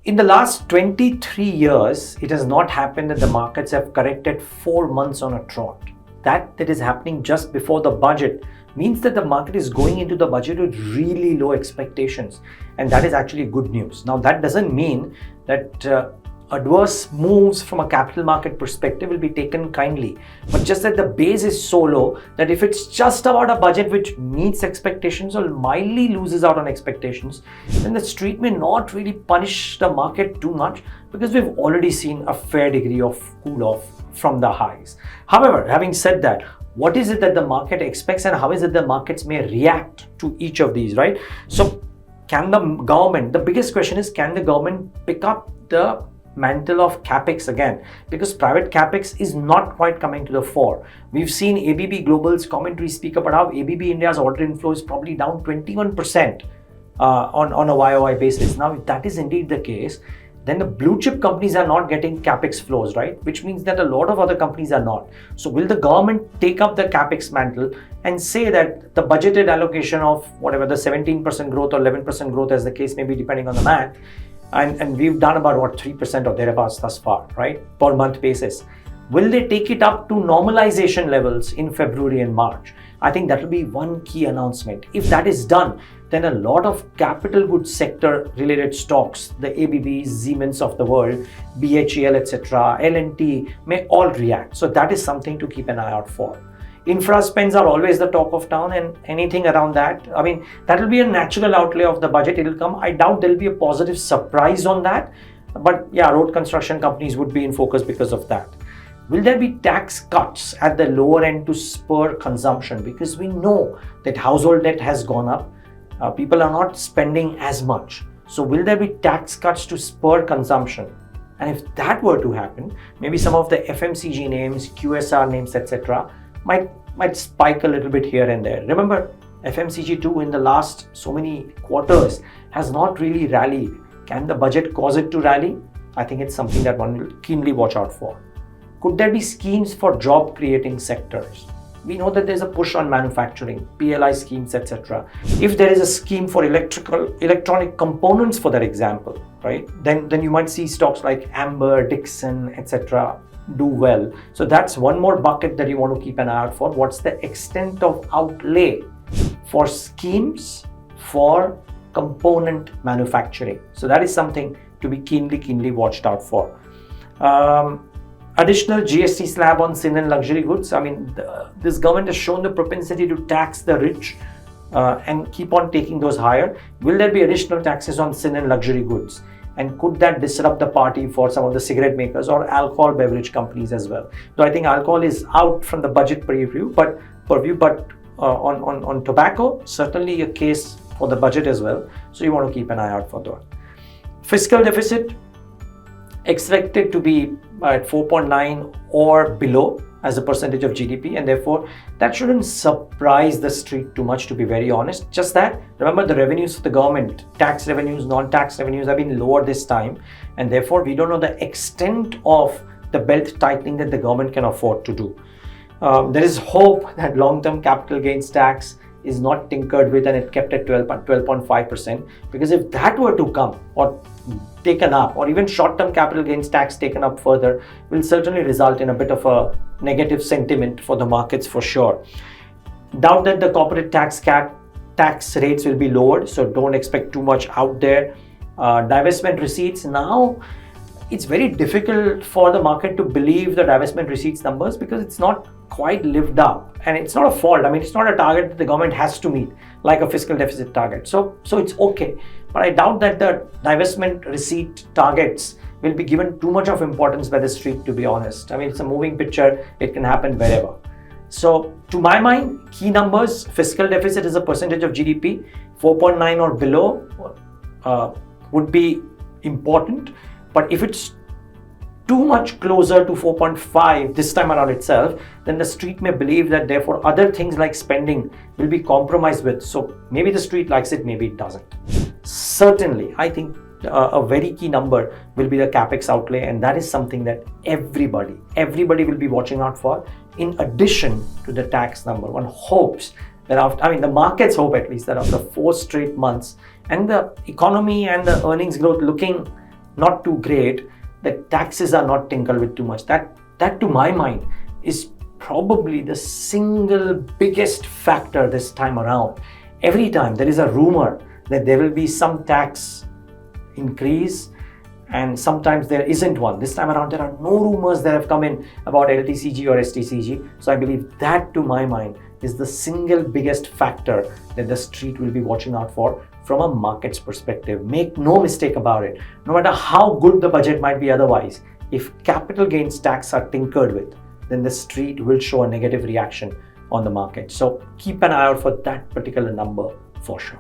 In the last 23 years, it has not happened that the markets have corrected 4 months on a trot. That is happening just before the budget means that the market is going into the budget with really low expectations, and that is actually good news. Now, that doesn't mean that adverse moves from a capital market perspective will be taken kindly, but just that the base is so low that if it's just about a budget which meets expectations or mildly loses out on expectations, then the street may not really punish the market too much, because we've already seen a fair degree of cool off from the highs. However, having said that, what is it that the market expects and how is it the markets may react to each of these, right? So can the government, the biggest question is, can the government pick up the mantle of capex again? Because private capex is not quite coming to the fore. We've seen ABB Global's commentary speak about how ABB India's order inflow is probably down 21% on a YOY basis. Now, if that is indeed the case, then the blue chip companies are not getting capex flows, right? Which means that a lot of other companies are not. So will the government take up the capex mantle and say that the budgeted allocation of whatever the 17% growth or 11% growth, as the case may be, depending on the math, and we've done about 3% or thereabouts thus far, right, per month basis. Will they take it up to normalization levels in February and March? I think that will be one key announcement. If that is done, then a lot of capital goods sector related stocks, the ABBs, Siemens of the world, BHEL, etc., L&T may all react. So that is something to keep an eye out for. Infra spends are always the talk of town, and anything around that, I mean, that will be a natural outlay of the budget. It will come. I doubt there will be a positive surprise on that. But yeah, road construction companies would be in focus because of that. Will there be tax cuts at the lower end to spur consumption? Because we know that household debt has gone up. People are not spending as much. So will there be tax cuts to spur consumption? And if that were to happen, maybe some of the FMCG names, QSR names, etc., might spike a little bit here and there. Remember, FMCG too in the last so many quarters has not really rallied. Can the budget cause it to rally? I think it's something that one will keenly watch out for. Could there be schemes for job creating sectors? We know that there's a push on manufacturing, PLI schemes, etc. If there is a scheme for electronic components, for that example, right, then you might see stocks like Amber, Dixon, etc. do well. So that's one more bucket that you want to keep an eye out for. What's the extent of outlay for schemes for component manufacturing? So that is something to be keenly watched out for. Additional GST slab on sin and luxury goods. I mean, this government has shown the propensity to tax the rich and keep on taking those higher. Will there be additional taxes on sin and luxury goods? And could that disrupt the party for some of the cigarette makers or alcohol beverage companies as well? So I think alcohol is out from the budget purview, but on tobacco, certainly a case for the budget as well. So you want to keep an eye out for that. Fiscal deficit expected to be at 4.9 or below as a percentage of GDP, and therefore that shouldn't surprise the street too much, to be very honest. Just that, remember, the revenues for the government, tax revenues, non-tax revenues, have been lower this time, and therefore we don't know the extent of the belt tightening that the government can afford to do. There is hope that long-term capital gains tax is not tinkered with and it kept at 12.5%, because if that were to come or taken up, or even short-term capital gains tax taken up further, will certainly result in a bit of a negative sentiment for the markets for sure. Doubt that the corporate tax rates will be lowered, so don't expect too much out there. Divestment receipts, now it's very difficult for the market to believe the divestment receipts numbers because it's not quite lived up, and it's not a fault. I mean, it's not a target that the government has to meet, like a fiscal deficit target. So it's okay, but I doubt that the divestment receipt targets will be given too much of importance by the street, to be honest. I mean, it's a moving picture. It can happen wherever. So to my mind, key numbers: fiscal deficit as a percentage of GDP, 4.9 or below would be important. But if it's too much closer to 4.5 this time around itself, then the street may believe that therefore other things like spending will be compromised with. So maybe the street likes it, maybe it doesn't. Certainly, I think a very key number will be the capex outlay, and that is something that everybody will be watching out for, in addition to the tax number. One hopes that the markets hope at least that after 4 straight months and the economy and the earnings growth looking not too great, that taxes are not tinkered with too much. That to my mind is probably the single biggest factor this time around. Every time there is a rumor that there will be some tax increase, and sometimes there isn't one. This time around, there are no rumors that have come in about LTCG or STCG. So I believe that, to my mind, is the single biggest factor that the street will be watching out for from a market's perspective. Make no mistake about it. No matter how good the budget might be otherwise, if capital gains tax are tinkered with, then the street will show a negative reaction on the market. So keep an eye out for that particular number for sure.